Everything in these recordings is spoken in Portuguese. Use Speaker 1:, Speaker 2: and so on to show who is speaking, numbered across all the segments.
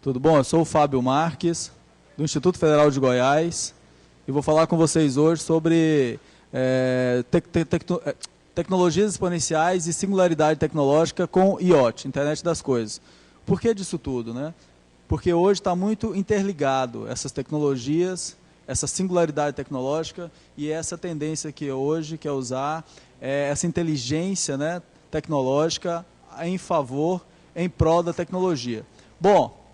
Speaker 1: Tudo bom? Eu sou o Fábio Marques, do Instituto Federal de Goiás, e vou falar com vocês hoje sobre tecnologias exponenciais e singularidade tecnológica com IoT, Internet das Coisas. Por que disso tudo, né? Porque hoje está muito interligado essas tecnologias, essa singularidade tecnológica e essa tendência que hoje quer usar essa inteligência, né, tecnológica em prol da tecnologia. Bom,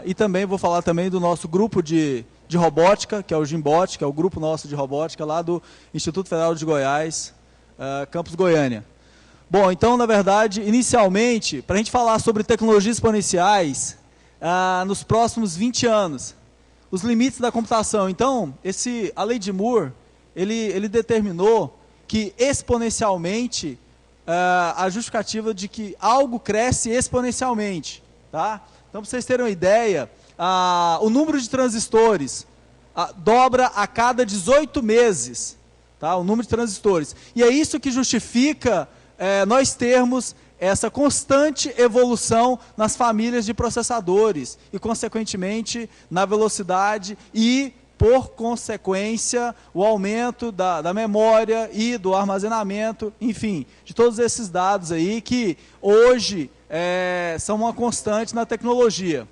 Speaker 1: e também vou falar também do nosso grupo de robótica, que é o Gimbot, que é o grupo nosso de robótica lá do Instituto Federal de Goiás, Campus Goiânia. Bom, então, na verdade, inicialmente, para a gente falar sobre tecnologias exponenciais, nos próximos 20 anos, os limites da computação. Então, a lei de Moore, ele determinou que exponencialmente, a justificativa de que algo cresce exponencialmente, tá? Então, para vocês terem uma ideia, o número de transistores dobra a cada 18 meses, tá? O número de transistores. E é isso que justifica nós termos essa constante evolução nas famílias de processadores e, consequentemente, na velocidade e, por consequência, o aumento da memória e do armazenamento, enfim, de todos esses dados aí que hoje são uma constante na tecnologia.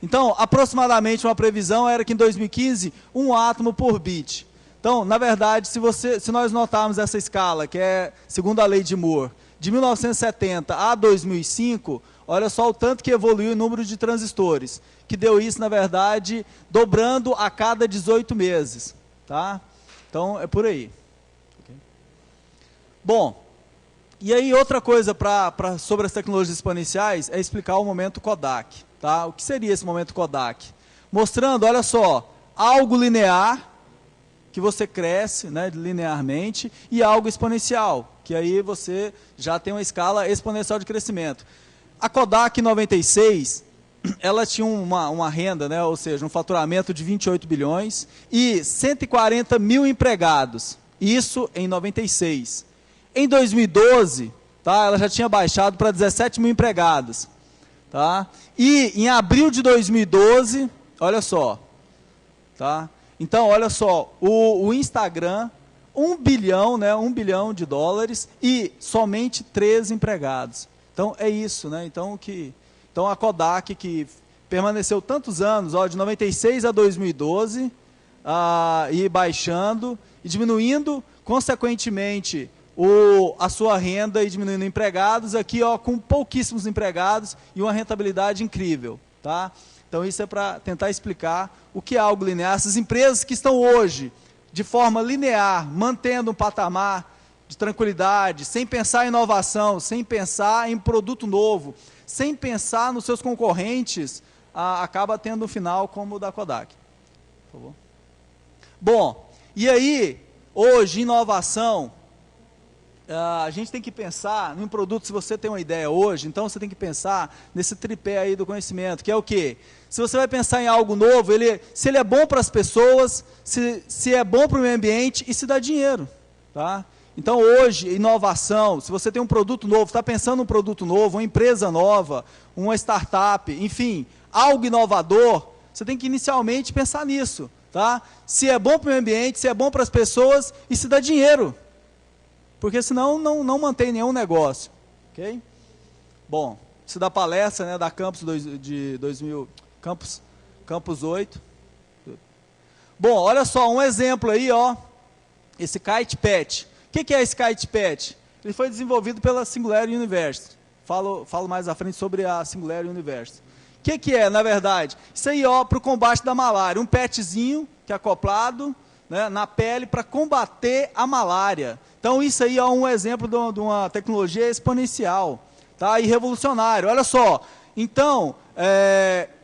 Speaker 1: Então, aproximadamente uma previsão era que em 2015, 1 átomo por bit. Então, na verdade, se nós notarmos essa escala, que é, segundo a lei de Moore, de 1970 a 2005, olha só o tanto que evoluiu o número de transistores, que deu isso, na verdade, dobrando a cada 18 meses. Tá? Então, é por aí. Okay. Bom, e aí outra coisa sobre as tecnologias exponenciais é explicar o momento Kodak. Tá? O que seria esse momento Kodak? Mostrando, olha só, algo linear, que você cresce, né, linearmente, e algo exponencial, que aí você já tem uma escala exponencial de crescimento. A Kodak em 96, ela tinha uma renda, né, ou seja, um faturamento de 28 bilhões e 140 mil empregados. Isso em 96. Em 2012, tá, ela já tinha baixado para 17 mil empregados. Tá? E em abril de 2012, olha só, tá? Então, olha só, o Instagram, 1 bilhão, né, 1 bilhão de dólares e somente 13 empregados. Então, é isso, né? Então, a Kodak, que permaneceu tantos anos, ó, de 96 a 2012, e baixando e diminuindo, consequentemente, a sua renda e diminuindo empregados, aqui ó, com pouquíssimos empregados e uma rentabilidade incrível. Tá? Então isso é para tentar explicar o que é algo linear. Essas empresas que estão hoje, de forma linear, mantendo um patamar de tranquilidade, sem pensar em inovação, sem pensar em produto novo, sem pensar nos seus concorrentes, acaba tendo um final como o da Kodak. Por favor. Bom, e aí, hoje, inovação... a gente tem que pensar num produto, se você tem uma ideia hoje, então você tem que pensar nesse tripé aí do conhecimento, que é o quê? Se você vai pensar em algo novo, se ele é bom para as pessoas, se é bom para o meio ambiente e se dá dinheiro. Tá? Então hoje, inovação, se você tem um produto novo, está pensando num produto novo, uma empresa nova, uma startup, enfim, algo inovador, você tem que inicialmente pensar nisso. Tá? Se é bom para o meio ambiente, se é bom para as pessoas e se dá dinheiro. Porque senão não mantém nenhum negócio. Okay? Bom, isso da palestra, né, da Campus de 2000, Campus 8. Bom, olha só, um exemplo aí, ó, esse KitePad. O que é esse KitePad? Ele foi desenvolvido pela Singularity University. Falo mais à frente sobre a Singularity University. O que é, na verdade? Isso aí, ó, para o combate da malária. Um petzinho que é acoplado, né, na pele para combater a malária. Então, isso aí é um exemplo de uma tecnologia exponencial, tá? E revolucionária. Olha só, então,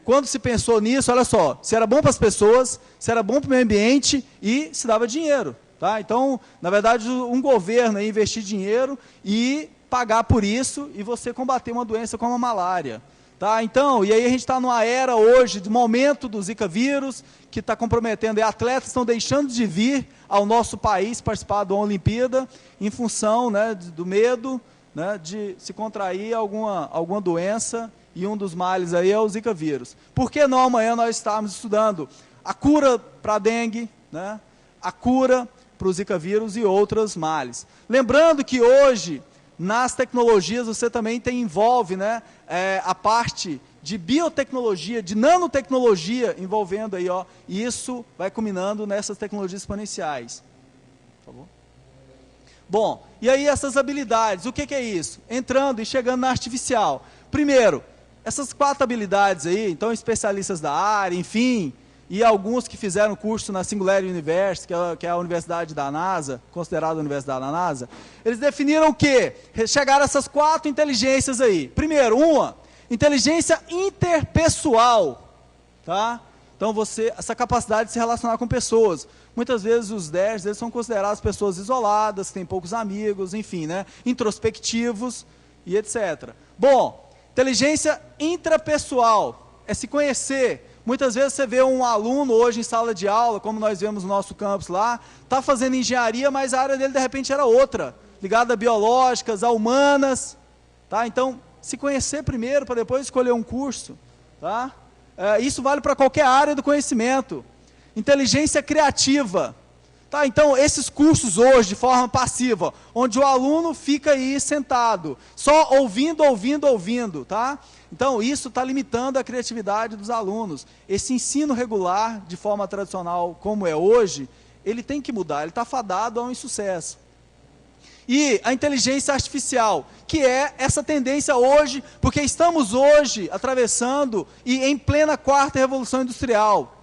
Speaker 1: quando se pensou nisso, olha só, se era bom para as pessoas, se era bom para o meio ambiente e se dava dinheiro. Tá? Então, na verdade, um governo ia investir dinheiro e pagar por isso e você combater uma doença como a malária. Tá? Então, e aí a gente está numa era hoje, de momento do Zika vírus, que está comprometendo, e atletas estão deixando de vir ao nosso país participar de uma Olimpíada, em função, né, do medo, né, de se contrair alguma doença e um dos males aí é o Zika vírus. Por que não amanhã nós estamos estudando a cura para a dengue, né? A cura para o Zika vírus e outros males. Lembrando que hoje, nas tecnologias, você também envolve, né, a parte de biotecnologia, de nanotecnologia, envolvendo aí, ó, e isso vai culminando nessas tecnologias exponenciais. Por favor. Bom, e aí essas habilidades, o que é isso? Entrando e chegando na artificial. Primeiro, essas 4 habilidades aí, então especialistas da área, enfim, e alguns que fizeram curso na Singularity University, que é a universidade da NASA, considerada a universidade da NASA, eles definiram o quê? Chegaram a essas 4 inteligências aí. Primeiro, uma, inteligência interpessoal, tá? Então, essa capacidade de se relacionar com pessoas. Muitas vezes os 10, eles são considerados pessoas isoladas, que têm poucos amigos, enfim, né? Introspectivos e etc. Bom, inteligência intrapessoal é se conhecer. Muitas vezes você vê um aluno hoje em sala de aula, como nós vemos no nosso campus lá, está fazendo engenharia, mas a área dele de repente era outra, ligada a biológicas, a humanas, tá? Então, se conhecer primeiro para depois escolher um curso, tá? Isso vale para qualquer área do conhecimento. Inteligência criativa, tá? Então, esses cursos hoje, de forma passiva, onde o aluno fica aí sentado, só ouvindo, tá? Então, isso está limitando a criatividade dos alunos. Esse ensino regular, de forma tradicional, como é hoje, ele tem que mudar, ele está fadado a um insucesso. E a inteligência artificial, que é essa tendência hoje, porque estamos hoje atravessando e em plena 4ª revolução industrial.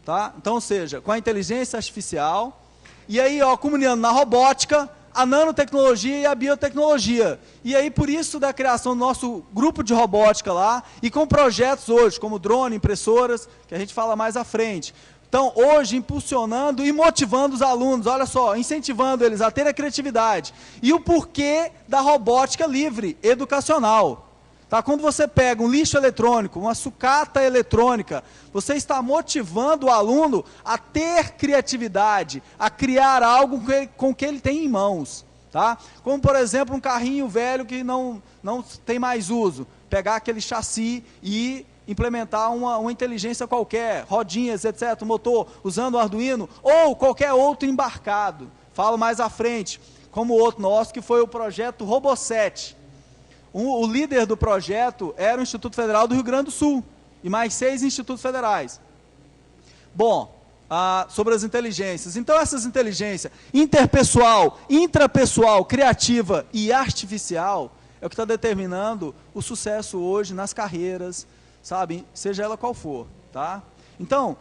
Speaker 1: Tá? Então, ou seja, com a inteligência artificial, e aí, ó, comunhando na robótica, a nanotecnologia e a biotecnologia. E aí, por isso, da criação do nosso grupo de robótica lá, e com projetos hoje, como drone, impressoras, que a gente fala mais à frente. Então, hoje, impulsionando e motivando os alunos, olha só, incentivando eles a ter a criatividade. E o porquê da robótica livre, educacional. Tá? Quando você pega um lixo eletrônico, uma sucata eletrônica, você está motivando o aluno a ter criatividade, a criar algo com que ele tem em mãos. Tá? Como, por exemplo, um carrinho velho que não tem mais uso. Pegar aquele chassi e implementar uma inteligência qualquer, rodinhas, etc., motor, usando o Arduino, ou qualquer outro embarcado. Falo mais à frente, como o outro nosso, que foi o projeto Roboset. O líder do projeto era o Instituto Federal do Rio Grande do Sul, e mais 6 institutos federais. Bom, sobre as inteligências. Então, essas inteligências interpessoal, intrapessoal, criativa e artificial é o que está determinando o sucesso hoje nas carreiras, sabe? Seja ela qual for, tá? Então,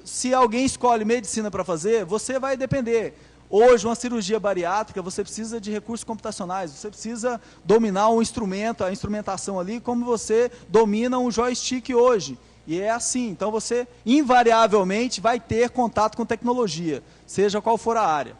Speaker 1: se alguém escolhe medicina para fazer, você vai depender. Hoje, uma cirurgia bariátrica, você precisa de recursos computacionais, você precisa dominar um instrumento, a instrumentação ali, como você domina um joystick hoje. E é assim, então você invariavelmente vai ter contato com tecnologia, seja qual for a área.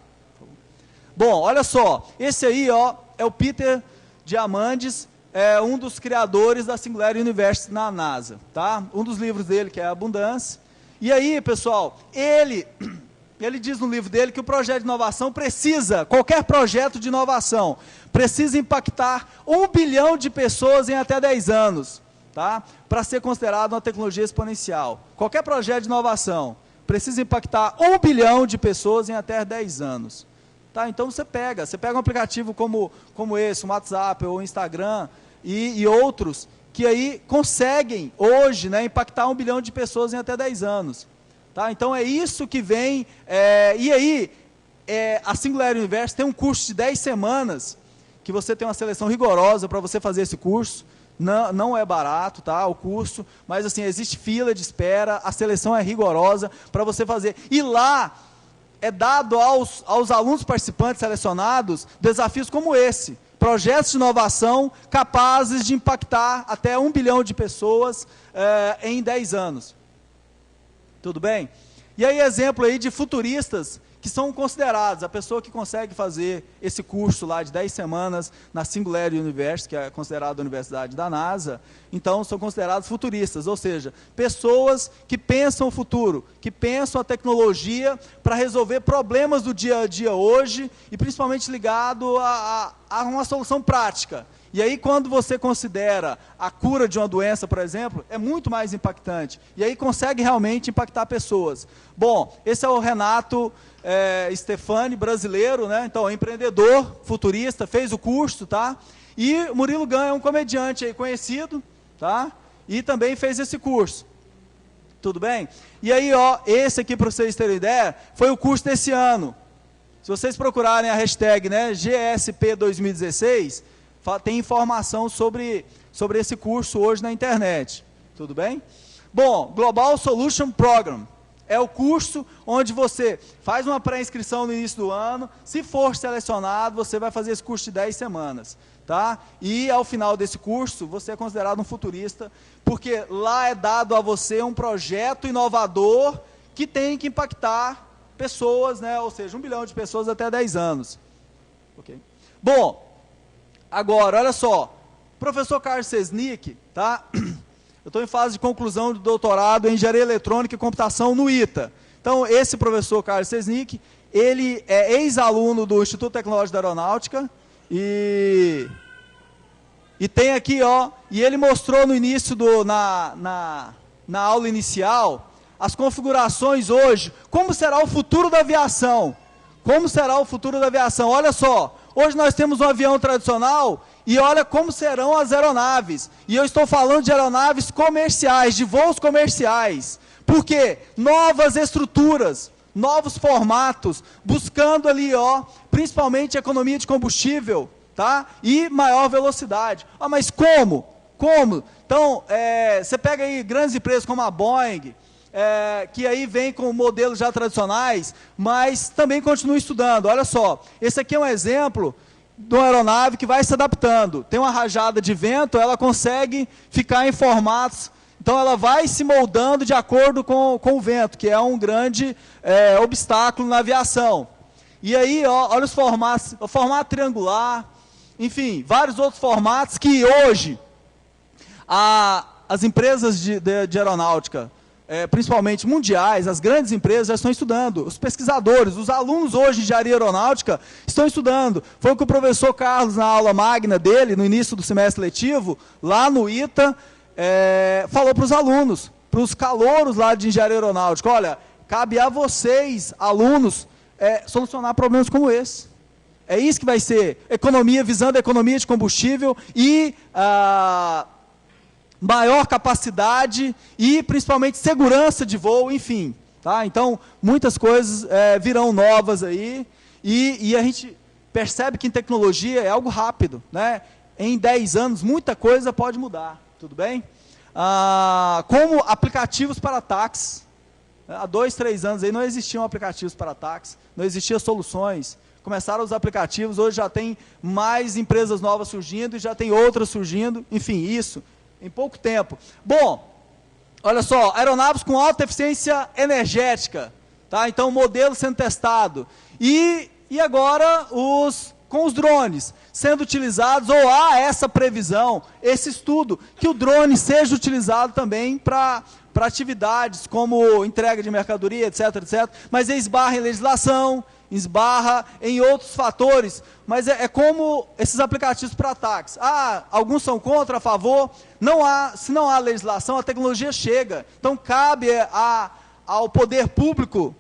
Speaker 1: Bom, olha só, esse aí, ó, é o Peter Diamandis, é um dos criadores da Singularity University na NASA, tá? Um dos livros dele, que é Abundância. E aí, pessoal, ele diz no livro dele que o projeto de inovação qualquer projeto de inovação, precisa impactar 1 bilhão de pessoas em até 10 anos, tá? Para ser considerado uma tecnologia exponencial. Qualquer projeto de inovação precisa impactar 1 bilhão de pessoas em até 10 anos. Tá? Então você pega um aplicativo como esse, um WhatsApp ou Instagram e outros, que aí conseguem hoje, né, impactar 1 bilhão de pessoas em até 10 anos. Tá? Então é isso que vem, e aí a Singularity University tem um curso de 10 semanas, que você tem uma seleção rigorosa para você fazer esse curso, não é barato, tá, o curso, mas assim, existe fila de espera, a seleção é rigorosa para você fazer, e lá é dado aos alunos participantes selecionados desafios como esse, projetos de inovação capazes de impactar até 1 bilhão de pessoas em 10 anos. Tudo bem? E aí, exemplo aí de futuristas que são considerados, a pessoa que consegue fazer esse curso lá de 10 semanas na Singularity University, que é considerada a universidade da NASA, então são considerados futuristas, ou seja, pessoas que pensam o futuro, que pensam a tecnologia para resolver problemas do dia a dia hoje, e principalmente ligado a uma solução prática. E aí, quando você considera a cura de uma doença, por exemplo, é muito mais impactante. E aí consegue realmente impactar pessoas. Bom, esse é o Renato Stefani, brasileiro, né? Então, é empreendedor, futurista, fez o curso, tá? E o Murilo Gun é um comediante aí conhecido, tá? E também fez esse curso. Tudo bem? E aí, ó, esse aqui, para vocês terem ideia, foi o curso desse ano. Se vocês procurarem a hashtag, né, GSP 2016, tem informação sobre esse curso hoje na internet. Tudo bem? Bom, Global Solution Program é o curso onde você faz uma pré-inscrição no início do ano. Se for selecionado, você vai fazer esse curso de 10 semanas. Tá? E ao final desse curso, você é considerado um futurista, porque lá é dado a você um projeto inovador que tem que impactar pessoas, né? Ou seja, 1 bilhão de pessoas até 10 anos. Okay. Bom, agora, olha só, professor Carlos Sesnick, tá? Eu estou em fase de conclusão do doutorado em Engenharia Eletrônica e Computação no ITA. Então, esse professor Carlos Sesnick, ele é ex-aluno do Instituto Tecnológico da Aeronáutica, e tem aqui, ó, e ele mostrou no início, na aula inicial, as configurações hoje, como será o futuro da aviação. Como será o futuro da aviação? Olha só, hoje nós temos um avião tradicional, e olha como serão as aeronaves. E eu estou falando de aeronaves comerciais, de voos comerciais. Por quê? Novas estruturas, novos formatos, buscando ali, ó, principalmente economia de combustível, tá? E maior velocidade. Ah, mas como? Como? Então, você pega aí grandes empresas como a Boeing, que aí vem com modelos já tradicionais, mas também continua estudando. Olha só, esse aqui é um exemplo de uma aeronave que vai se adaptando. Tem uma rajada de vento, ela consegue ficar em formatos. Então, ela vai se moldando de acordo com o vento, que é um grande obstáculo na aviação. E aí, ó, olha os formatos, o formato triangular, enfim, vários outros formatos que hoje as empresas de aeronáutica, principalmente mundiais, as grandes empresas já estão estudando. Os pesquisadores, os alunos hoje de engenharia aeronáutica estão estudando. Foi o que o professor Carlos, na aula magna dele, no início do semestre letivo, lá no ITA, falou para os alunos, para os calouros lá de engenharia aeronáutica: olha, cabe a vocês, alunos, solucionar problemas como esse. É isso que vai ser economia, visando a economia de combustível e maior capacidade e principalmente segurança de voo, enfim. Tá? Então, muitas coisas virão novas aí e a gente percebe que em tecnologia é algo rápido, né? Em 10 anos, muita coisa pode mudar. Tudo bem? Como aplicativos para táxis. Há 2, 3 anos aí não existiam aplicativos para táxis, não existiam soluções. Começaram os aplicativos, hoje já tem mais empresas novas surgindo e já tem outras surgindo. Enfim, isso em pouco tempo. Bom, olha só, aeronaves com alta eficiência energética. Tá? Então, modelo sendo testado. E agora com os drones sendo utilizados, ou há essa previsão, esse estudo, que o drone seja utilizado também para atividades como entrega de mercadoria, etc, etc. Mas esbarra em legislação, esbarra em outros fatores, mas é como esses aplicativos para táxi. Alguns são contra, a favor. Se não há legislação, a tecnologia chega. Então, cabe ao poder público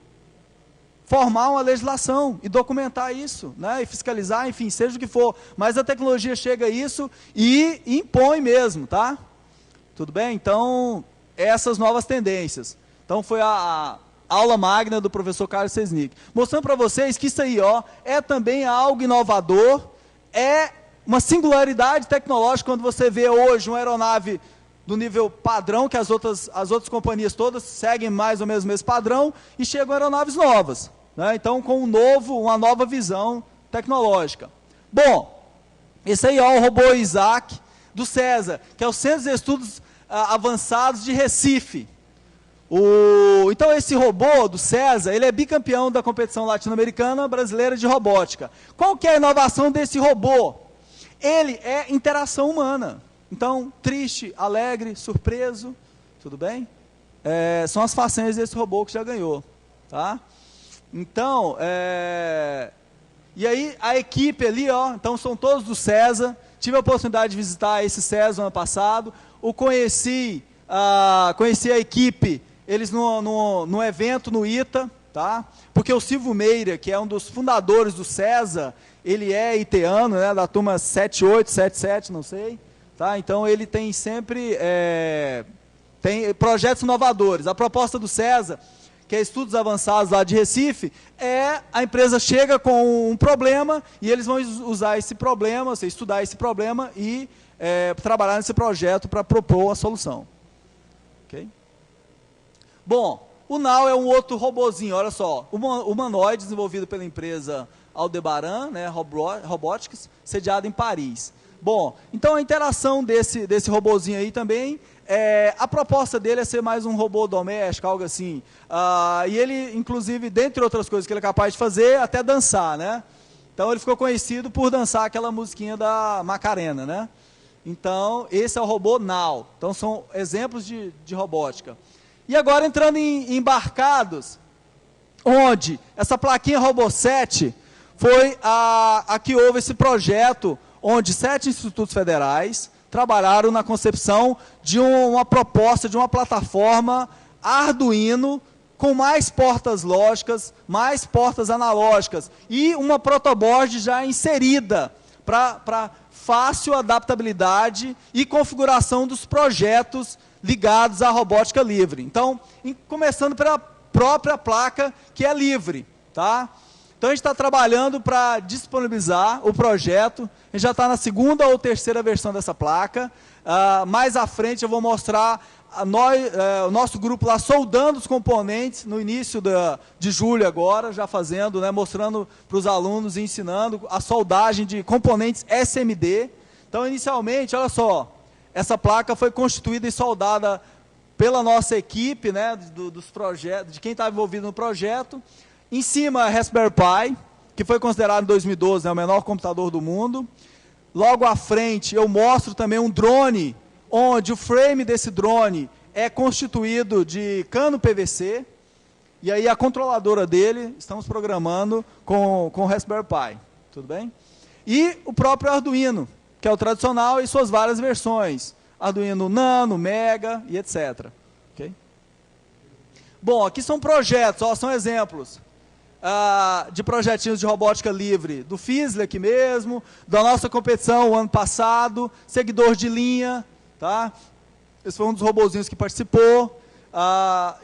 Speaker 1: formar uma legislação e documentar isso, né? E fiscalizar, enfim, seja o que for. Mas a tecnologia chega a isso e impõe mesmo, tá? Tudo bem? Então, essas novas tendências. Então, foi a aula magna do professor Carlos Sesnick, mostrando para vocês que isso aí, ó, é também algo inovador, é uma singularidade tecnológica quando você vê hoje uma aeronave do nível padrão, que as outras companhias todas seguem mais ou menos o mesmo padrão, e chegam aeronaves novas, né? Então, com uma nova visão tecnológica. Bom, esse aí, ó, o robô Isaac, do César, que é o Centro de Estudos Avançados de Recife. Então, esse robô do César, ele é bicampeão da competição latino-americana brasileira de robótica. Qual que é a inovação desse robô? Ele é interação humana. Então, triste, alegre, surpreso, tudo bem? São as façanhas desse robô que já ganhou. Tá? Então, e aí a equipe ali, ó, então são todos do César, tive a oportunidade de visitar esse CES ano passado, conheci a equipe, eles no evento no ITA, tá? Porque o Silvio Meira, que é um dos fundadores do CESA, ele é iteano, né, da turma 78, 77, não sei, tá? Então ele tem sempre tem projetos inovadores. A proposta do CESA, que é Estudos Avançados lá de Recife, a empresa chega com um problema e eles vão usar esse problema, estudar esse problema e trabalhar nesse projeto para propor a solução. Okay? Bom, o Now é um outro robozinho, olha só, humanoide desenvolvido pela empresa Aldebaran, né, Robotics, sediado em Paris. Bom, então a interação desse robozinho aí também, a proposta dele é ser mais um robô doméstico, algo assim. E ele, inclusive, dentre outras coisas que ele é capaz de fazer, até dançar, né? Então ele ficou conhecido por dançar aquela musiquinha da Macarena, né? Então, esse é o robô Now. Então são exemplos de robótica. E agora entrando em embarcados, onde essa plaquinha Robosat foi a que houve esse projeto, onde 7 institutos federais trabalharam na concepção de uma proposta, de uma plataforma Arduino, com mais portas lógicas, mais portas analógicas, e uma protoboard já inserida para fácil adaptabilidade e configuração dos projetos ligados à robótica livre. Então, começando pela própria placa, que é livre, tá? Então, a gente está trabalhando para disponibilizar o projeto. A gente já está na 2ª ou 3ª versão dessa placa. Mais à frente, eu vou mostrar o nosso grupo lá soldando os componentes, no início de julho agora, já fazendo, né, mostrando para os alunos e ensinando a soldagem de componentes SMD. Então, inicialmente, olha só, essa placa foi constituída e soldada pela nossa equipe, né, dos projetos, de quem estava envolvido no projeto. Em cima, a Raspberry Pi, que foi considerado em 2012, né, o menor computador do mundo. Logo à frente, eu mostro também um drone, onde o frame desse drone é constituído de cano PVC, e aí a controladora dele, estamos programando com o Raspberry Pi, tudo bem? E o próprio Arduino, que é o tradicional e suas várias versões, Arduino Nano, Mega e etc. Okay? Bom, aqui são projetos, ó, são exemplos. De projetinhos de robótica livre, do Fizzler aqui mesmo, da nossa competição o ano passado, seguidor de linha, tá? Esse foi um dos robozinhos que participou.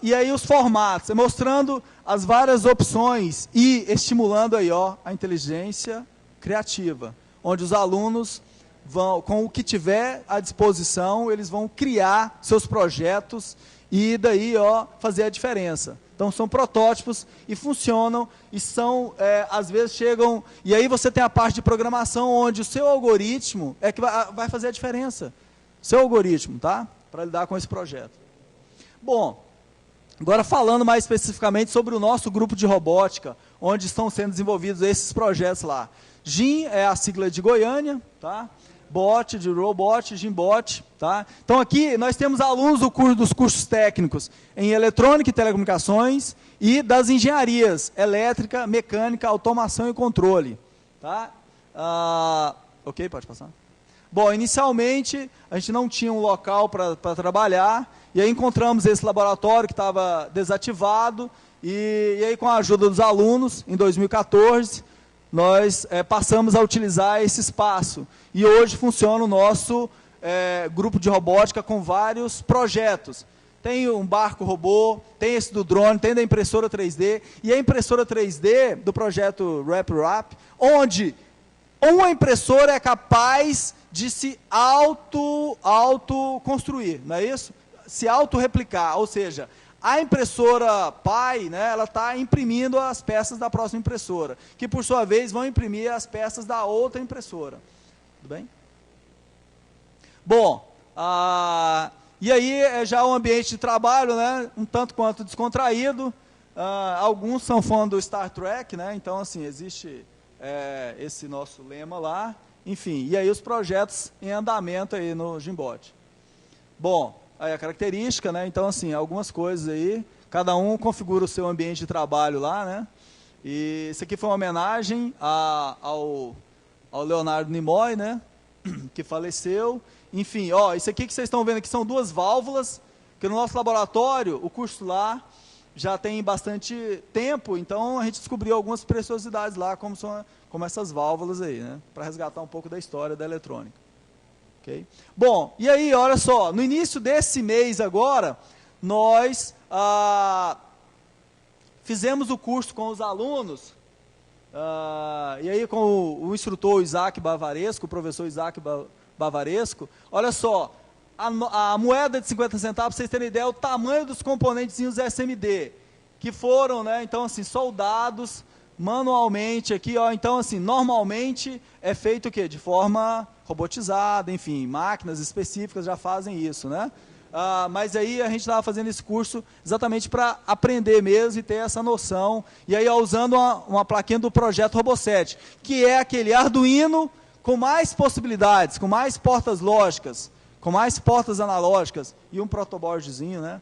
Speaker 1: E aí os formatos, mostrando as várias opções e estimulando aí, ó, a inteligência criativa, onde os alunos vão, com o que tiver à disposição, eles vão criar seus projetos e daí, ó, fazer a diferença. Então, são protótipos e funcionam e são, às vezes chegam... E aí você tem a parte de programação onde o seu algoritmo é que vai fazer a diferença. Seu algoritmo, tá? Para lidar com esse projeto. Bom, agora falando mais especificamente sobre o nosso grupo de robótica, onde estão sendo desenvolvidos esses projetos lá. GIM é a sigla de Goiânia, tá? Bot, de Robot, GIMBot, tá? Então aqui nós temos alunos dos cursos técnicos em eletrônica e telecomunicações e das engenharias elétrica, mecânica, automação e controle, tá? Ok, pode passar. Bom, inicialmente a gente não tinha um local para trabalhar e aí encontramos esse laboratório que estava desativado e aí com a ajuda dos alunos, em 2014, nós passamos a utilizar esse espaço. E hoje funciona o nosso grupo de robótica com vários projetos. Tem um barco robô, tem esse do drone, tem da impressora 3D, e a impressora 3D do projeto RapRap, onde uma impressora é capaz de se auto-construir, não é isso? Se auto-replicar, ou seja, a impressora Pi, né, ela está imprimindo as peças da próxima impressora, que por sua vez vão imprimir as peças da outra impressora. Tudo bem? Bom, e aí já o ambiente de trabalho, né, um tanto quanto descontraído. Alguns são fãs do Star Trek, né, então assim, existe esse nosso lema lá. Enfim, e aí os projetos em andamento aí no GIMBot. Bom, aí a característica, né? Então, assim, algumas coisas aí, cada um configura o seu ambiente de trabalho lá, né? E isso aqui foi uma homenagem ao Leonardo Nimoy, né? que faleceu. Enfim, ó, isso aqui que vocês estão vendo aqui são duas válvulas, que no nosso laboratório, o curso lá, já tem bastante tempo, então a gente descobriu algumas preciosidades lá, como essas válvulas aí, né, para resgatar um pouco da história da eletrônica. Okay? Bom, e aí, olha só, no início desse mês agora, nós fizemos o curso com os alunos, e aí com o instrutor Isaac Bavaresco, o professor Isaac Bavaresco, olha só, a moeda de 50 centavos, para vocês terem ideia, é o tamanho dos componentezinhos SMD, que foram, né, então assim, soldados manualmente aqui, ó, então assim, normalmente é feito o quê? De forma robotizada, enfim, máquinas específicas já fazem isso, né? Mas aí a gente estava fazendo esse curso exatamente para aprender mesmo e ter essa noção, e aí ó, usando uma plaquinha do projeto RoboSet, que é aquele Arduino com mais possibilidades, com mais portas lógicas, com mais portas analógicas e um protoboardzinho, né?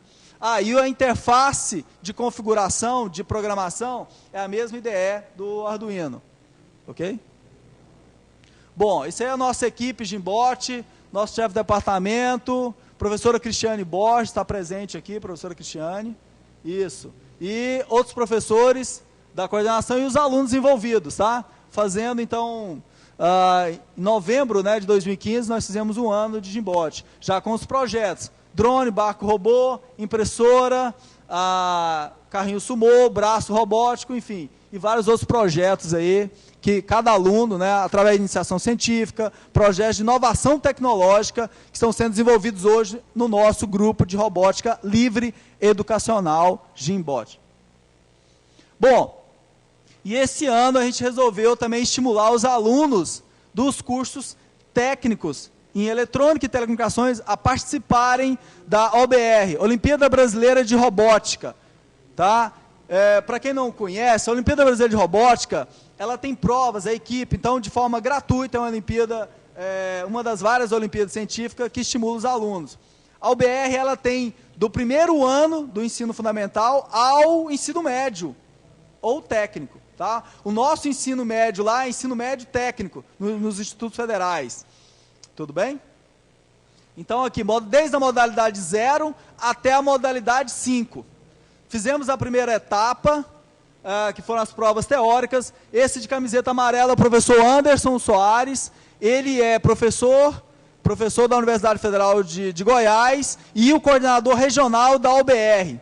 Speaker 1: E a interface de configuração, de programação, é a mesma IDE do Arduino, ok? Bom, isso aí é a nossa equipe Gimbot, nosso chefe de departamento, professora Cristiane Borges, está presente aqui, professora Cristiane, isso. E outros professores da coordenação e os alunos envolvidos, tá? Fazendo, então, em novembro, né, de 2015, nós fizemos um ano de Gimbot, já com os projetos, drone, barco robô, impressora, carrinho sumô, braço robótico, enfim, e vários outros projetos aí, que cada aluno, né, através de iniciação científica, projetos de inovação tecnológica, que estão sendo desenvolvidos hoje no nosso grupo de robótica livre educacional Gimbot. Bom, e esse ano a gente resolveu também estimular os alunos dos cursos técnicos em eletrônica e telecomunicações a participarem da OBR, Olimpíada Brasileira de Robótica. Tá? Para quem não conhece, a Olimpíada Brasileira de Robótica, ela tem provas, a equipe, então de forma gratuita, é uma Olimpíada, uma das várias Olimpíadas científicas que estimula os alunos. A OBR, ela tem do primeiro ano do ensino fundamental ao ensino médio, ou técnico. Tá? O nosso ensino médio lá é ensino médio técnico, nos institutos federais. Tudo bem? Então aqui, desde a modalidade 0 até a modalidade 5. Fizemos a primeira etapa, que foram as provas teóricas. Esse de camiseta amarela é o professor Anderson Soares. Ele é professor da Universidade Federal de Goiás e o coordenador regional da OBR.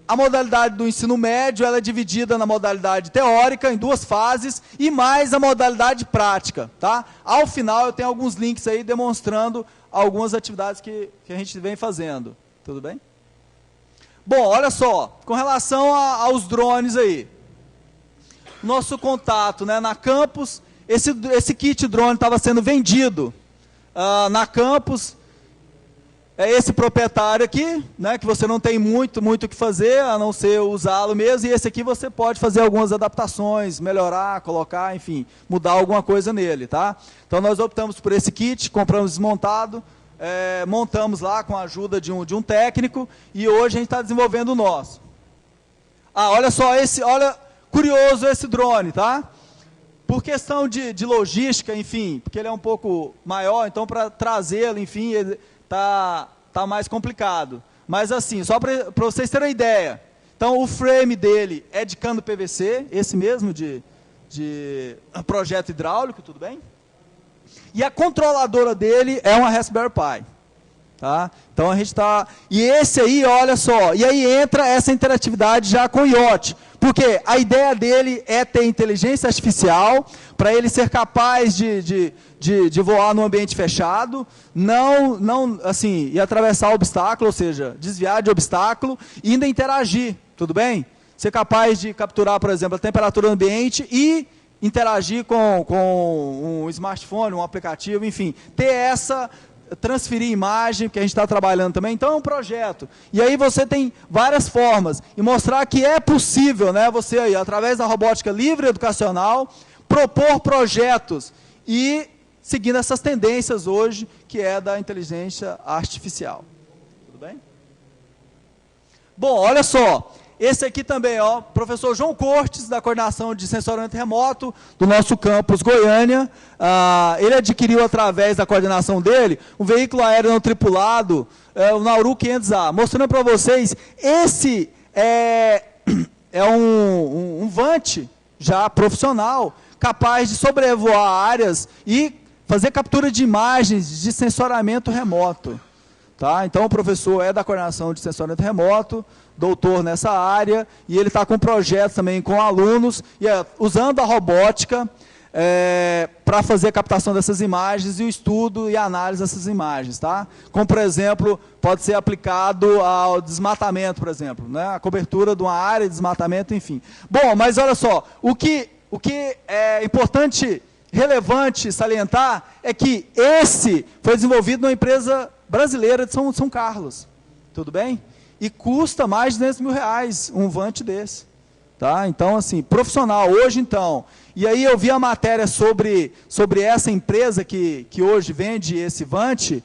Speaker 1: A modalidade do ensino médio, ela é dividida na modalidade teórica, em 2 fases, e mais a modalidade prática. Tá? Ao final, eu tenho alguns links aí demonstrando algumas atividades que a gente vem fazendo. Tudo bem? Bom, olha só, com relação aos drones aí. Nosso contato, né, na campus, esse kit drone estava sendo vendido na campus. É esse proprietário aqui, né, que você não tem muito o que fazer, a não ser usá-lo mesmo, e esse aqui você pode fazer algumas adaptações, melhorar, colocar, enfim, mudar alguma coisa nele, tá? Então nós optamos por esse kit, compramos desmontado, montamos lá com a ajuda de um técnico, e hoje a gente está desenvolvendo o nosso. Olha só, olha, curioso esse drone, tá? Por questão de logística, enfim, porque ele é um pouco maior, então para trazê-lo, enfim, ele tá mais complicado. Mas assim, só para vocês terem uma ideia, então o frame dele é de cano PVC, esse mesmo de projeto hidráulico, tudo bem? E a controladora dele é uma Raspberry Pi. Tá? Então a gente está... E esse aí, olha só, e aí entra essa interatividade já com o IoT. Porque a ideia dele é ter inteligência artificial, para ele ser capaz de voar num ambiente fechado, não assim, e atravessar obstáculo, ou seja, desviar de obstáculo, e ainda interagir, tudo bem? Ser capaz de capturar, por exemplo, a temperatura do ambiente e interagir com um smartphone, um aplicativo, enfim, transferir imagem, que a gente está trabalhando também, então é um projeto. E aí você tem várias formas, e mostrar que é possível, né, você aí, através da robótica livre educacional, propor projetos, e seguindo essas tendências hoje, que é da inteligência artificial. Tudo bem? Bom, olha só, esse aqui também, ó, professor João Cortes, da coordenação de sensoriamento remoto do nosso campus Goiânia. Ele adquiriu, através da coordenação dele, um veículo aéreo não tripulado, o Nauru 500A. Mostrando para vocês, esse é um Vant já profissional, capaz de sobrevoar áreas e fazer captura de imagens de sensoriamento remoto. Tá? Então, o professor é da coordenação de sensoriamento remoto, doutor nessa área, e ele está com projetos também com alunos, usando a robótica para fazer a captação dessas imagens e o estudo e a análise dessas imagens. Tá? Como, por exemplo, pode ser aplicado ao desmatamento, por exemplo, né? A cobertura de uma área de desmatamento, enfim. Bom, mas olha só, o que é importante, relevante salientar é que esse foi desenvolvido numa empresa brasileira de São Carlos, tudo bem? E custa mais de R$200 mil um Vant desse, tá? Então, assim, profissional, hoje então, e aí eu vi a matéria sobre essa empresa que hoje vende esse Vant,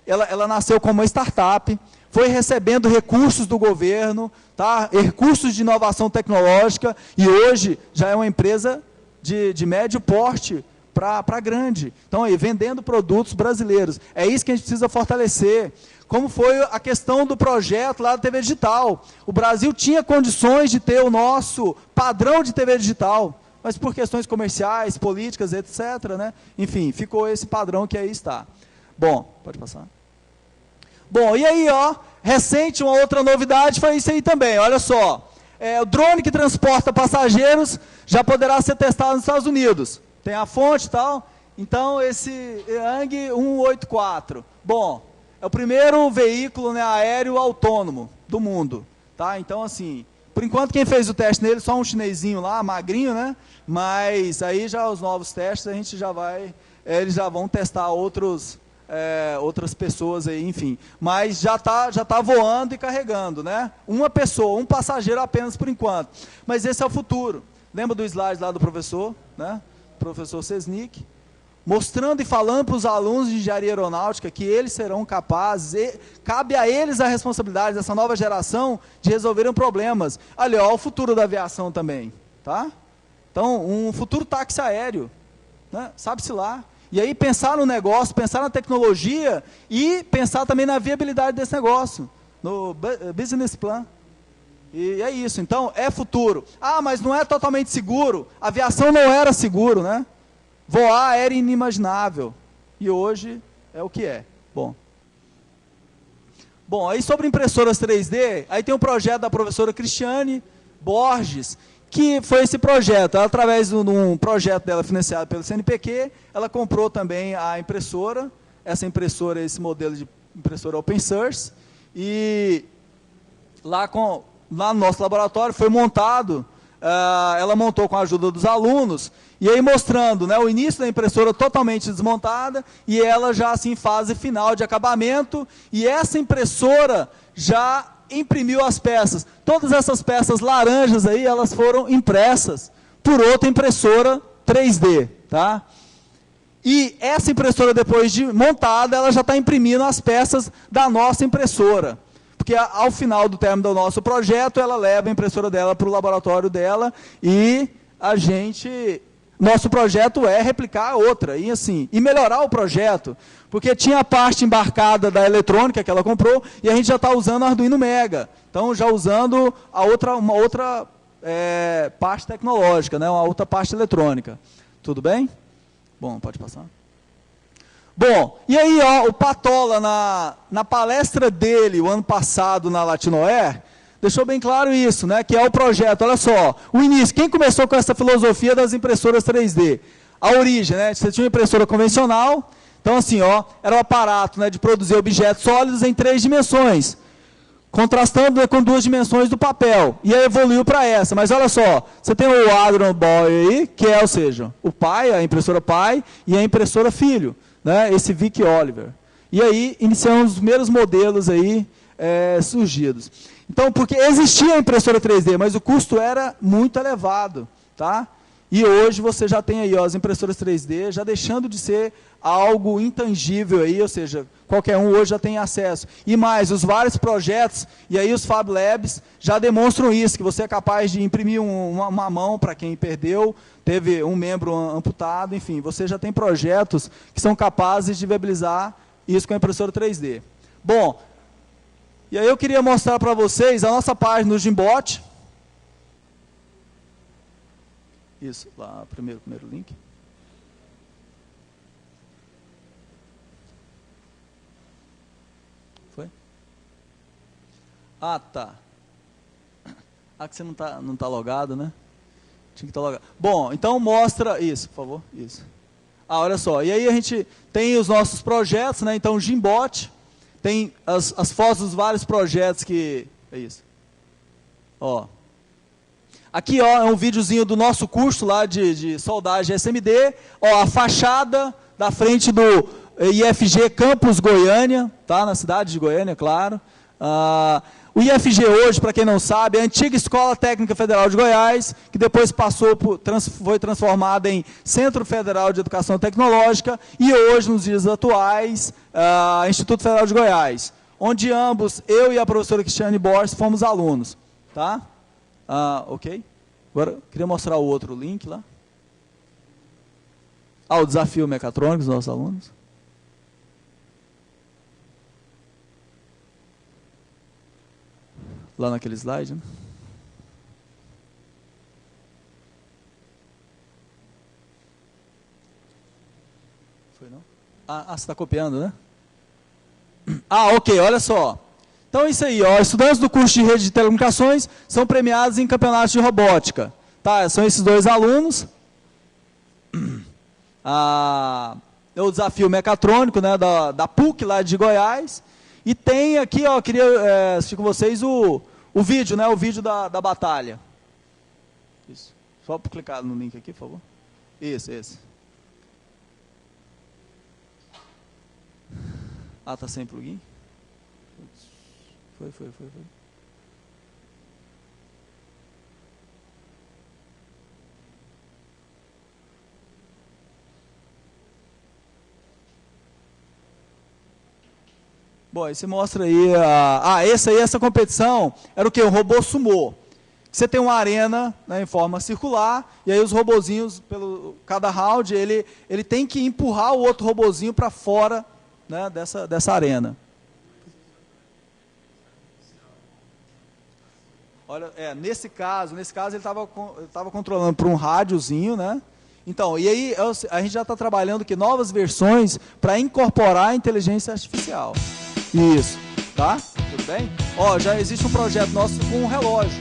Speaker 1: ela nasceu como uma startup, foi recebendo recursos do governo, tá? Recursos de inovação tecnológica, e hoje já é uma empresa de médio porte para grande. Então, aí, vendendo produtos brasileiros. É isso que a gente precisa fortalecer. Como foi a questão do projeto lá da TV Digital. O Brasil tinha condições de ter o nosso padrão de TV digital, mas por questões comerciais, políticas, etc., né? Enfim, ficou esse padrão que aí está. Bom, pode passar. Bom, e aí, ó, recente, uma outra novidade foi isso aí também, olha só. O drone que transporta passageiros já poderá ser testado nos Estados Unidos. Tem a fonte e tal. Então, esse ANG 184. Bom, é o primeiro veículo, né, aéreo autônomo do mundo. Tá? Então, assim, por enquanto quem fez o teste nele, só um chinesinho lá, magrinho, né? Mas aí já os novos testes, a gente já vai, eles já vão testar outras pessoas aí, enfim. Mas já tá voando e carregando, né? Uma pessoa, um passageiro apenas por enquanto. Mas esse é o futuro. Lembra do slide lá do professor, né? Professor Sesnick, mostrando e falando para os alunos de engenharia aeronáutica que eles serão capazes, cabe a eles a responsabilidade dessa nova geração de resolverem problemas. Olha, ó, o futuro da aviação também, tá? Então, um futuro táxi aéreo, né? Sabe-se lá. E aí pensar no negócio, pensar na tecnologia e pensar também na viabilidade desse negócio, no business plan. E é isso, então é futuro. Ah, mas não é totalmente seguro. A aviação não era seguro, né? Voar era inimaginável. E hoje é o que é. Bom, aí sobre impressoras 3D, aí tem um projeto da professora Cristiane Borges, que foi esse projeto. Ela, através de um projeto dela financiado pelo CNPq, ela comprou também a impressora, esse modelo de impressora open source, e lá no nosso laboratório foi montado, ela montou com a ajuda dos alunos, e aí mostrando, né, o início da impressora totalmente desmontada, e ela já assim em fase final de acabamento, e essa impressora já imprimiu as peças. Todas essas peças laranjas aí, elas foram impressas por outra impressora 3D, tá? E essa impressora, depois de montada, ela já está imprimindo as peças da nossa impressora. Porque ao final do término do nosso projeto, ela leva a impressora dela para o laboratório dela e nosso projeto é replicar a outra, e melhorar o projeto, porque tinha a parte embarcada da eletrônica que ela comprou, e a gente já está usando o Arduino Mega, então já usando uma outra parte tecnológica, né, uma outra parte eletrônica. Tudo bem? Bom, pode passar. Bom, e aí, ó, o Patola, na palestra dele, o ano passado, na Latinoair, deixou bem claro isso, né, que é o projeto, olha só, o início, quem começou com essa filosofia das impressoras 3D? A origem, né, você tinha uma impressora convencional, então assim, ó, era um aparato, né, de produzir objetos sólidos em 3 dimensões, contrastando com 2 dimensões do papel, e aí evoluiu para essa, mas olha só, você tem o Adron Boy aí, que é, ou seja, o pai, a impressora pai, e a impressora filho, né, esse Vic Oliver. E aí, iniciamos os primeiros modelos aí, surgidos. Então, porque existia a impressora 3D, mas o custo era muito elevado, tá? E hoje você já tem aí, ó, as impressoras 3D já deixando de ser algo intangível aí, ou seja, qualquer um hoje já tem acesso. E mais, os vários projetos, e aí os Fab Labs já demonstram isso, que você é capaz de imprimir uma mão para quem perdeu, teve um membro amputado, enfim, você já tem projetos que são capazes de viabilizar isso com a impressora 3D. Bom, e aí eu queria mostrar para vocês a nossa página no Gimbot. Isso, lá, primeiro link. Foi? Ah, tá. Ah, que você não tá logado, né? Tinha que estar logado. Bom, então mostra isso, por favor. Isso. Ah, olha só. E aí a gente tem os nossos projetos, né? Então o Gimbot tem as fotos dos vários projetos que... É isso. Ó. Aqui, ó, é um videozinho do nosso curso lá de soldagem SMD. Ó, a fachada da frente do IFG Campus Goiânia, tá? Na cidade de Goiânia, claro. O IFG hoje, para quem não sabe, é a antiga Escola Técnica Federal de Goiás, que depois foi transformada em Centro Federal de Educação Tecnológica, e hoje, nos dias atuais, Instituto Federal de Goiás, onde ambos, eu e a professora Cristiane Borges, fomos alunos. Tá? Ok. Agora, eu queria mostrar o outro link lá. O desafio mecatrônico dos nossos alunos. Lá naquele slide, né? Foi não? Você está copiando, né? Ok, olha só. Então é isso aí, ó. Estudantes do curso de rede de telecomunicações são premiados em campeonatos de robótica. Tá, são esses dois alunos. É o desafio mecatrônico, né, da PUC lá de Goiás. E tem aqui, ó, queria assistir com vocês o vídeo, né, o vídeo da batalha. Isso. Só para clicar no link aqui, por favor. Isso, esse. Tá sem plugin? Foi. Bom, aí você mostra aí, essa competição era o quê? Um robô sumô. Você tem uma arena, né, em forma circular, e aí os robozinhos, cada round, ele tem que empurrar o outro robozinho para fora, né, dessa arena. Olha, nesse caso ele estava controlando por um rádiozinho, né? Então, e aí a gente já está trabalhando que novas versões para incorporar a inteligência artificial. Isso, tá? Tudo bem? Ó, já existe um projeto nosso com um relógio.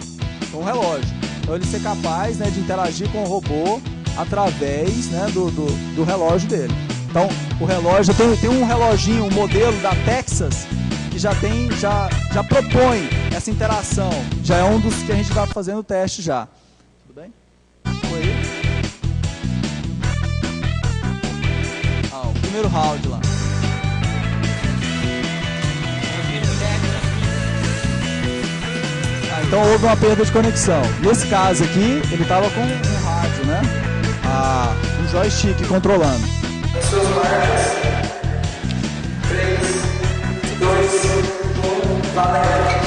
Speaker 1: Então ele ser capaz, né, de interagir com o robô através, né, do relógio dele. Então, o relógio, tem um reloginho, um modelo da Texas, que já propõe essa interação. Já é um dos que a gente está fazendo o teste já. Tudo bem? Foi aí? O primeiro round lá. Então houve uma perda de conexão. Nesse caso aqui, ele estava com um rádio, né? Um joystick controlando. Suas marcas. 3, 2, 1, valendo.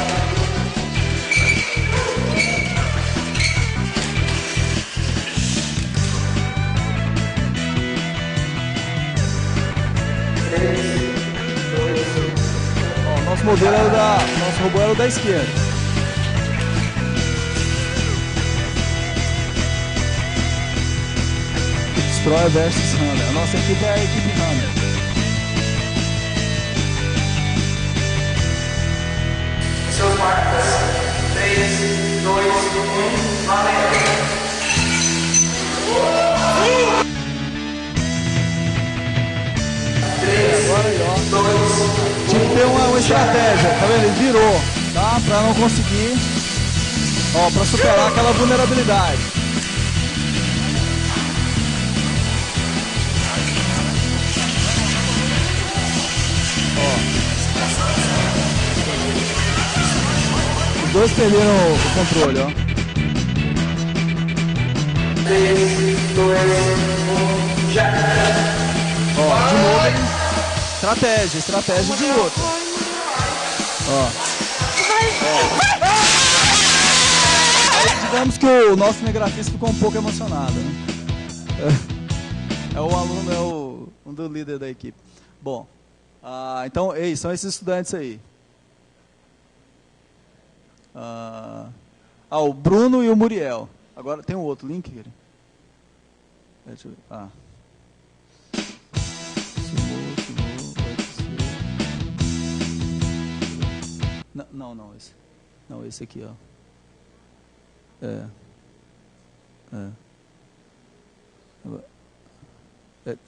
Speaker 1: Nosso modelo nosso robô era o da esquerda. Destroyer versus Hunter. A nossa equipe é a equipe Hunter. Seus marcas. 3, 2, 1, valendo. Agora aí, ó. Tinha que ter uma estratégia, tá vendo? Ele virou, tá? Pra não conseguir, ó, pra superar aquela vulnerabilidade. Os dois perderam o controle, ó. 3, 2, 1, já. Ó, de novo, estratégia de luta. Ó. Aí, digamos que o nosso cinegrafista ficou um pouco emocionado, né? É o aluno, um do líder da equipe. Bom, então, são esses estudantes aí. O Bruno e o Muriel. Agora tem um outro link, querido? Deixa eu ver. Não, esse. Não, esse aqui, ó.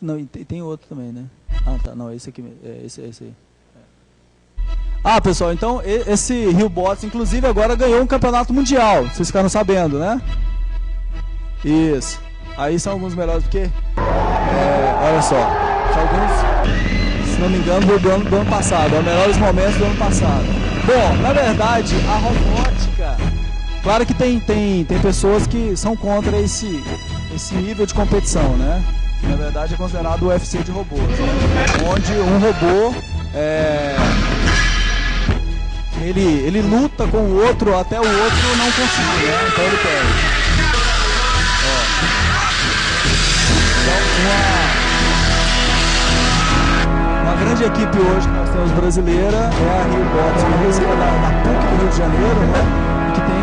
Speaker 1: Não, e tem outro também, né? Tá, não, esse aqui, esse aí. Pessoal, então esse Rio Bots, inclusive, agora ganhou um campeonato mundial. Vocês ficaram sabendo, né? Isso. Aí são alguns melhores, porque, olha só, são alguns, se não me engano, do ano passado, os melhores momentos do ano passado. Bom, na verdade, a robótica, claro que tem pessoas que são contra esse nível de competição, né? Que, na verdade, é considerado o UFC de robôs, né? Onde um robô, ele luta com o outro até o outro não conseguir, né? Então ele perde. Então, uma grande equipe hoje que nós temos brasileira é a Rio Bots, que é da PUC do Rio de Janeiro, né? E que tem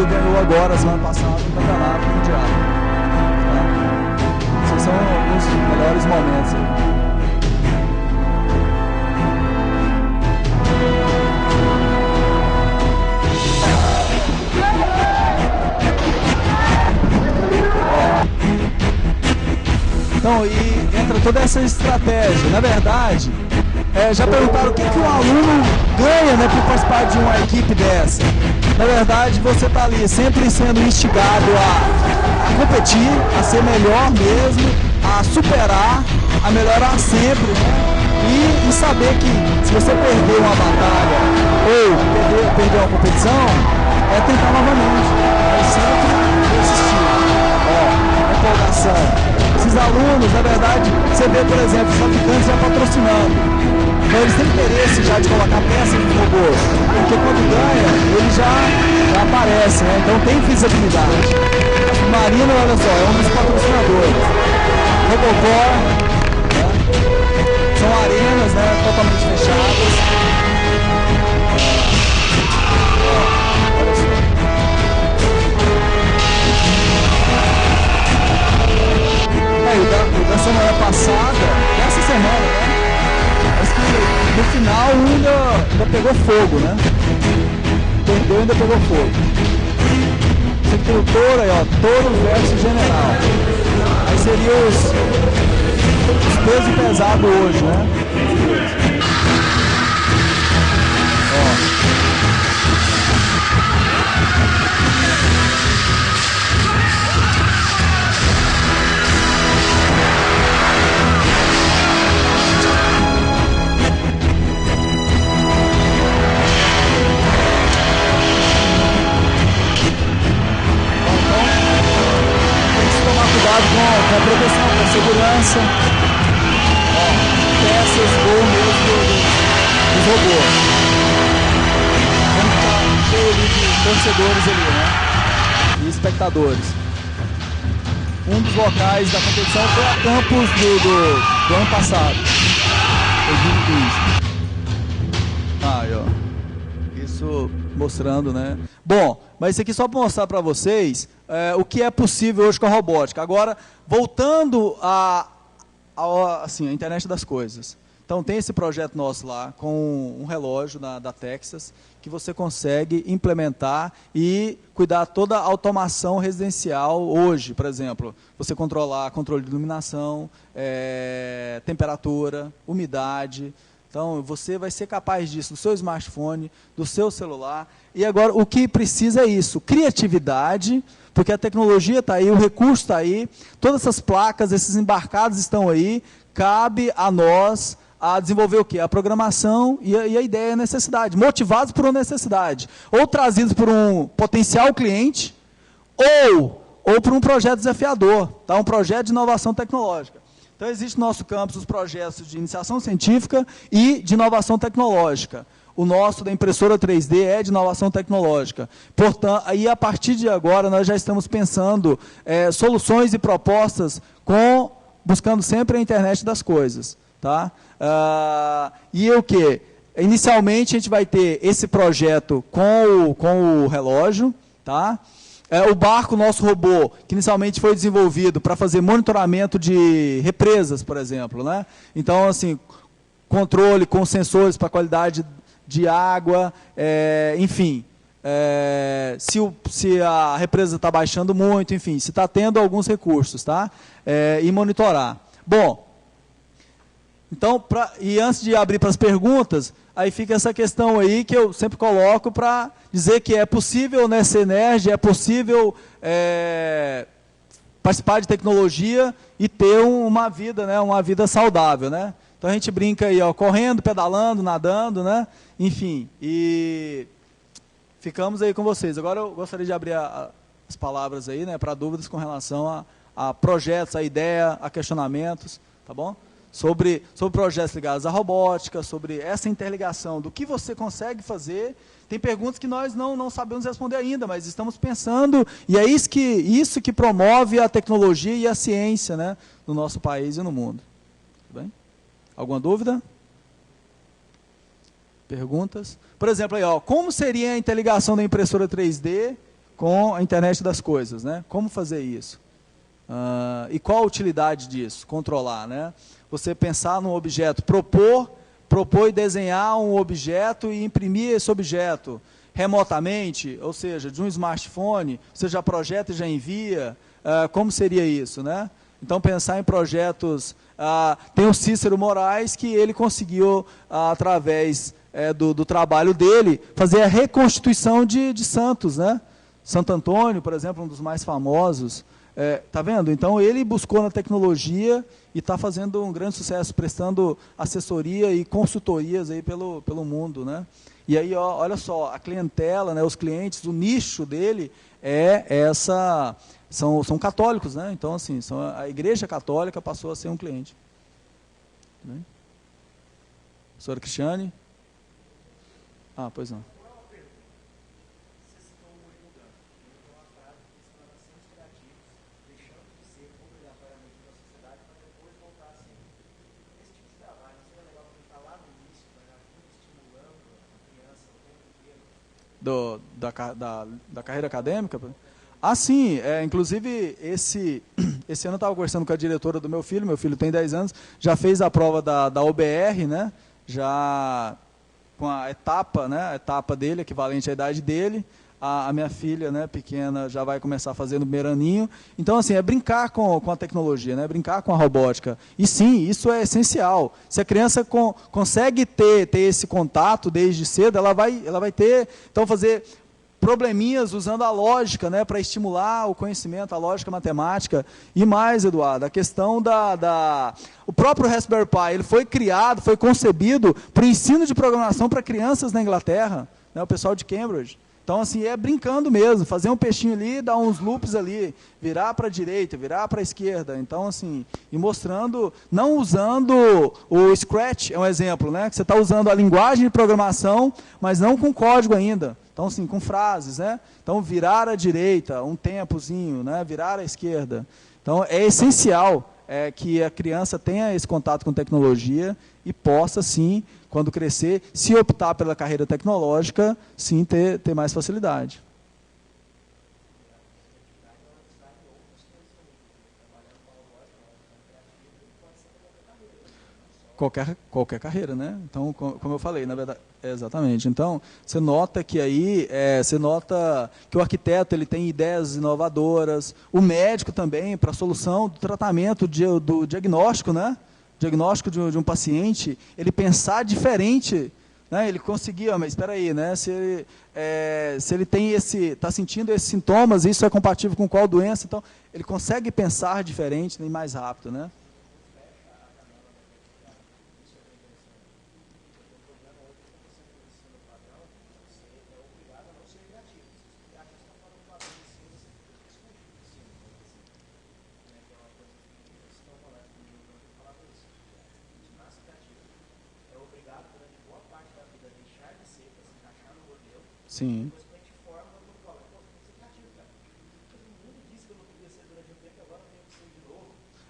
Speaker 1: ganhou agora, semana passada, o campeonato mundial. Tá? Esses são alguns dos melhores momentos aí. Então, e entra toda essa estratégia. Na verdade, já perguntaram o que um aluno ganha, né, por participar de uma equipe dessa. Na verdade, você está ali sempre sendo instigado a competir, a ser melhor mesmo, a superar, a melhorar sempre, né? E saber que se você perder uma batalha ou perder uma competição, tentar novamente. Sempre resistir. Empolgação. Esses alunos, na verdade, você vê, por exemplo, os fabricantes já patrocinando. Então eles têm interesse já de colocar peças no robô, porque quando ganha, ele já aparece, né? Então tem visibilidade. A Submarino, olha só, é um dos patrocinadores. Robocor, né? São arenas, né, totalmente fechadas. Olha só. Da semana passada, dessa semana, né? Mas que no final ainda pegou fogo, né? Perdeu e ainda pegou fogo. Você tem o touro aí, ó, touro versus general. Aí seria os pesos pesados hoje, né? Ó. Com a proteção, com a segurança, peças ou mesmo dos robôs. Vamos estar cheio de torcedores ali, né? E espectadores. Um dos locais da competição foi a Campus do ano passado, 2015. Aí, ó. Isso mostrando, né? Bom, mas isso aqui só para mostrar para vocês o que é possível hoje com a robótica. Agora, voltando assim, a internet das coisas. Então, tem esse projeto nosso lá, com um relógio da Texas, que você consegue implementar e cuidar toda a automação residencial hoje. Por exemplo, você controlar controle de iluminação, temperatura, umidade. Então, você vai ser capaz disso do seu smartphone, do seu celular. E agora, o que precisa é isso, criatividade, porque a tecnologia está aí, o recurso está aí, todas essas placas, esses embarcados estão aí, cabe a nós a desenvolver o quê? A programação e a ideia e a necessidade, motivados por uma necessidade, ou trazidos por um potencial cliente, ou por um projeto desafiador, tá? Um projeto de inovação tecnológica. Então, existe no nosso campus os projetos de iniciação científica e de inovação tecnológica. O nosso da impressora 3D é de inovação tecnológica. Portanto, aí, a partir de agora, nós já estamos pensando soluções e propostas buscando sempre a internet das coisas. Tá? E o quê? Inicialmente, a gente vai ter esse projeto com o relógio, tá? O barco, nosso robô, que inicialmente foi desenvolvido para fazer monitoramento de represas, por exemplo. Né? Então, assim, controle com sensores para qualidade de água, enfim. Se a represa está baixando muito, enfim, se está tendo alguns recursos, tá? E monitorar. Bom, então, e antes de abrir para as perguntas, aí fica essa questão aí que eu sempre coloco para dizer que é possível, né, ser nerd, é possível participar de tecnologia e ter uma vida, né, uma vida saudável, né? Então a gente brinca aí, ó, correndo, pedalando, nadando, né? Enfim, e ficamos aí com vocês. Agora eu gostaria de abrir as palavras aí, né, para dúvidas com relação a projetos, a ideia, a questionamentos, tá bom? Sobre projetos ligados à robótica, sobre essa interligação do que você consegue fazer. Tem perguntas que nós não sabemos responder ainda, mas estamos pensando, e é isso que promove a tecnologia e a ciência, né, no nosso país e no mundo. Tudo bem? Alguma dúvida? Perguntas? Por exemplo, aí, ó, como seria a interligação da impressora 3D com a internet das coisas? Né? Como fazer isso? E qual a utilidade disso? Controlar, né? Você pensar num objeto, propor e desenhar um objeto e imprimir esse objeto remotamente, ou seja, de um smartphone, você já projeta e já envia, como seria isso, né? Então, pensar em projetos... tem o Cícero Moraes, que ele conseguiu, através do trabalho dele, fazer a reconstituição de santos, né? Santo Antônio, por exemplo, um dos mais famosos. Tá vendo? Então, ele buscou na tecnologia e está fazendo um grande sucesso, prestando assessoria e consultorias aí pelo mundo, né? E aí, ó, olha só, a clientela, né, os clientes, o nicho dele são católicos, né? Então, assim, a Igreja Católica passou a ser um cliente. Bem? Senhora Cristiane? Pois não. Da carreira acadêmica? Sim, inclusive esse ano eu estava conversando com a diretora do meu filho tem 10 anos, já fez a prova da OBR, né? Já com a etapa dele, equivalente à idade dele. A minha filha, né, pequena, já vai começar a fazer no primeiro aninho. Então, assim, é brincar com a tecnologia, né, brincar com a robótica. E sim, isso é essencial. Se a criança consegue ter esse contato desde cedo, ela vai ter, então, fazer probleminhas usando a lógica, né, para estimular o conhecimento, a lógica matemática. E mais, Eduardo, a questão o próprio Raspberry Pi, ele foi criado, foi concebido para o ensino de programação para crianças na Inglaterra, né, o pessoal de Cambridge. Então, assim, brincando mesmo, fazer um peixinho ali, dar uns loops ali, virar para a direita, virar para a esquerda. Então, assim, e mostrando, não usando o Scratch, é um exemplo, né? Que você está usando a linguagem de programação, mas não com código ainda. Então, assim, com frases, né? Então, virar à direita, um tempozinho, né? Virar à esquerda. Então, é essencial que a criança tenha esse contato com tecnologia e possa, sim, quando crescer, se optar pela carreira tecnológica, sim, ter mais facilidade. Qualquer carreira, né? Então, como eu falei, na verdade, exatamente. Então, você nota que aí, que o arquiteto ele tem ideias inovadoras, o médico também, para a solução do tratamento, do diagnóstico, né? Diagnóstico de um paciente, ele pensar diferente, né? Ele conseguir, mas espera aí, né? Se ele está sentindo esses sintomas, isso é compatível com qual doença, então ele consegue pensar diferente, né, e mais rápido, né? Sim.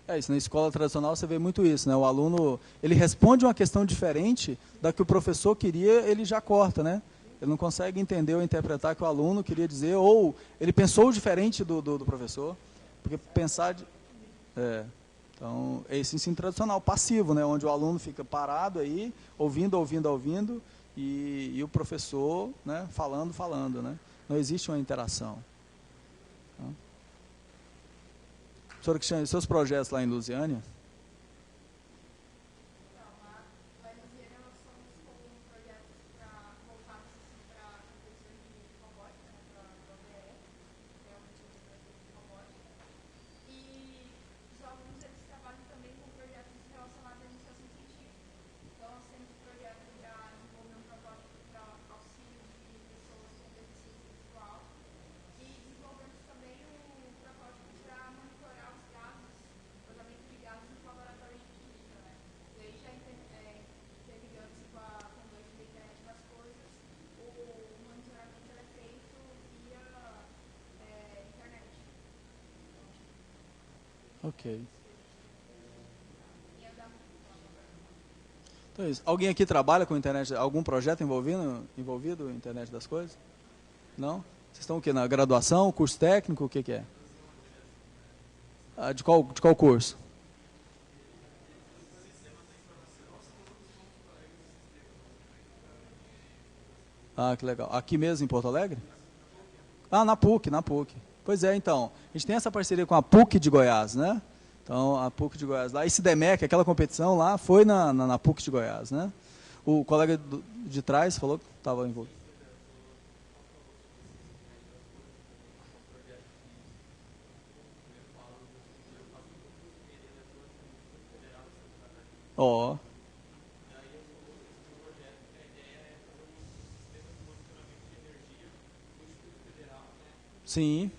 Speaker 1: É isso, na escola tradicional você vê muito isso, né? O aluno, ele responde uma questão diferente da que o professor queria, ele já corta, né? Ele não consegue entender ou interpretar o que o aluno queria dizer, ou ele pensou diferente do professor, porque pensar... Então, é esse ensino tradicional, passivo, né? Onde o aluno fica parado aí, ouvindo, e o professor, né? Falando, né? Não existe uma interação. Professora Cristiane, seus projetos lá em Lusiânia? Ok. Então é isso. Alguém aqui trabalha com internet? Algum projeto envolvido internet das coisas? Não? Vocês estão o quê? Na graduação, curso técnico, o que é? De qual curso? Ah, que legal. Aqui mesmo em Porto Alegre? Ah, na PUC. Pois é, então. A gente tem essa parceria com a PUC de Goiás, né? Então, a PUC de Goiás lá. Esse DEMEC, aquela competição lá, foi na PUC de Goiás, né? O colega de trás falou que estava envolvido. Ó. Sim.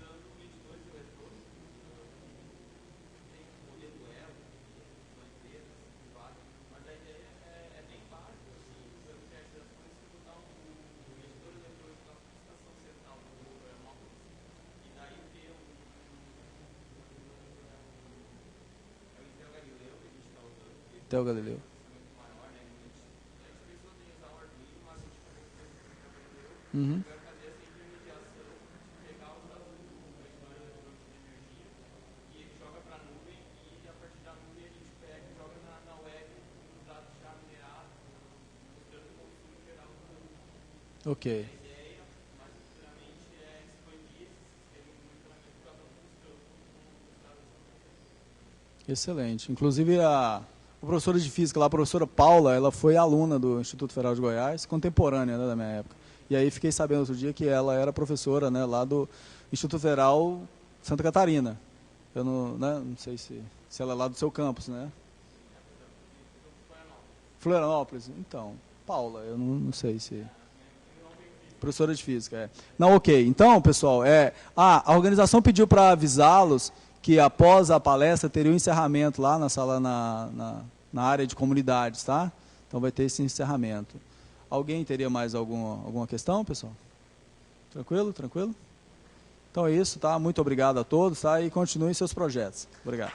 Speaker 1: Theo Galileu. Uhum. Ok. Excelente. Inclusive, a professora de física lá, a professora Paula, ela foi aluna do Instituto Federal de Goiás, contemporânea, né, da minha época. E aí fiquei sabendo outro dia que ela era professora, né, lá do Instituto Federal Santa Catarina. Eu não sei se ela é lá do seu campus, né? Florianópolis. Então, Paula, eu não sei se... Professora de física, é. Não, ok. Então, pessoal, a organização pediu para avisá-los que após a palestra teria um encerramento lá na sala, na área de comunidades, tá? Então vai ter esse encerramento. Alguém teria mais alguma questão, pessoal? Tranquilo? Então é isso, tá? Muito obrigado a todos, tá? E continuem seus projetos. Obrigado.